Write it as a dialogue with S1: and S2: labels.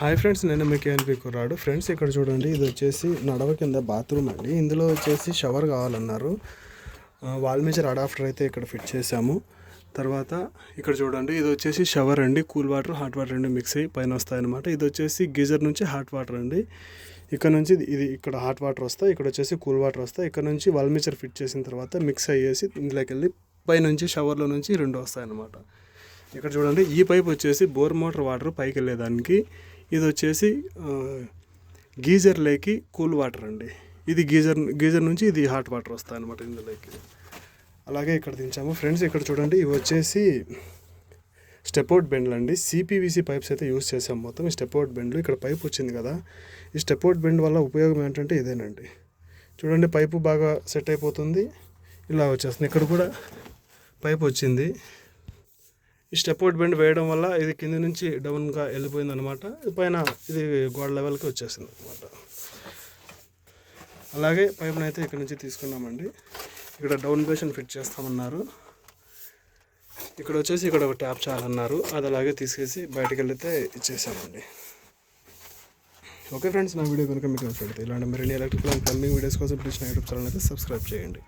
S1: Hi friends, నేను మీ కేఎన్పి కుర్రాడు. Friends, ఇక్కడ చూడండి, ఇది వచ్చేసి నడవ కింద బాత్రూమ్ అండి. ఇందులో వచ్చేసి షవర్ కావాలన్నారు. వాల్ మేజర్ అడాప్టర్ అయితే ఇక్కడ ఫిట్ చేసాము. తర్వాత ఇక్కడ చూడండి, ఇది వచ్చేసి షవర్ అండి. కూల్ వాటర్, హాట్ వాటర్ రెండు మిక్స్ అయ్యి పైన వస్తాయన్నమాట. ఇది వచ్చేసి గీజర్ నుంచి హాట్ వాటర్ అండి. ఇక్కడ నుంచి ఇక్కడ హాట్ వాటర్ వస్తాయి, ఇక్కడ వచ్చేసి కూల్ వాటర్ వస్తాయి. ఇక్కడ నుంచి వాల్ మేజర్ ఫిట్ చేసిన తర్వాత మిక్స్ అయ్యేసి ఇందులోకి వెళ్ళి పైనుంచి షవర్లో నుంచి రెండు వస్తాయన్నమాట. ఇక్కడ చూడండి, ఈ పైప్ వచ్చేసి బోర్ మోటార్ వాటర్ పైకి వెళ్ళేదానికి. ఇది వచ్చేసి గీజర్లోకి కూల్ వాటర్ అండి. ఇది గీజర్ నుంచి ఇది హాట్ వాటర్ వస్తాయి అన్నమాట ఇందులోకి. అలాగే ఇక్కడ దించాము. ఫ్రెండ్స్, ఇక్కడ చూడండి, ఇవి వచ్చేసి స్టెప్అవుట్ బెండ్లు అండి. సిపివిసి పైప్స్ అయితే యూస్ చేసాం మొత్తం. ఈ స్టెప్అవుట్ బెండ్లు, ఇక్కడ పైప్ వచ్చింది కదా, ఈ స్టెప్అవుట్ బెండ్ వల్ల ఉపయోగం ఏంటంటే ఇదేనండి. చూడండి, పైపు బాగా సెట్ అయిపోతుంది, ఇలా వచ్చేస్తుంది. ఇక్కడ కూడా పైప్ వచ్చింది. ఈ స్టెప్అవుట్ బెండ్ వేయడం వల్ల ఇది కింద నుంచి డౌన్గా వెళ్ళిపోయింది అనమాట. పైన ఇది గోడ లెవెల్కి వచ్చేసింది అనమాట. అలాగే పైప్ని అయితే ఇక్కడ నుంచి తీసుకున్నామండి. ఇక్కడ డౌన్ బేషన్ ఫిట్ చేస్తామన్నారు. ఇక్కడ వచ్చేసి ఇక్కడ ఒక ట్యాప్ చాలన్నారు. అది అలాగే తీసుకేసి బయటకు వెళ్తే ఇచ్చేసామండి. ఓకే ఫ్రెండ్స్, నా వీడియో కనుక మీకు నచ్చినట్లయితే ఇలాంటి మరిన్ని ఎలక్ట్రికల్ అండ్ ప్లంబింగ్ వీడియోస్ కోసం ప్లీజ్ నా యూట్యూబ్ ఛానల్ అయితే సబ్స్క్రైబ్ చేయండి.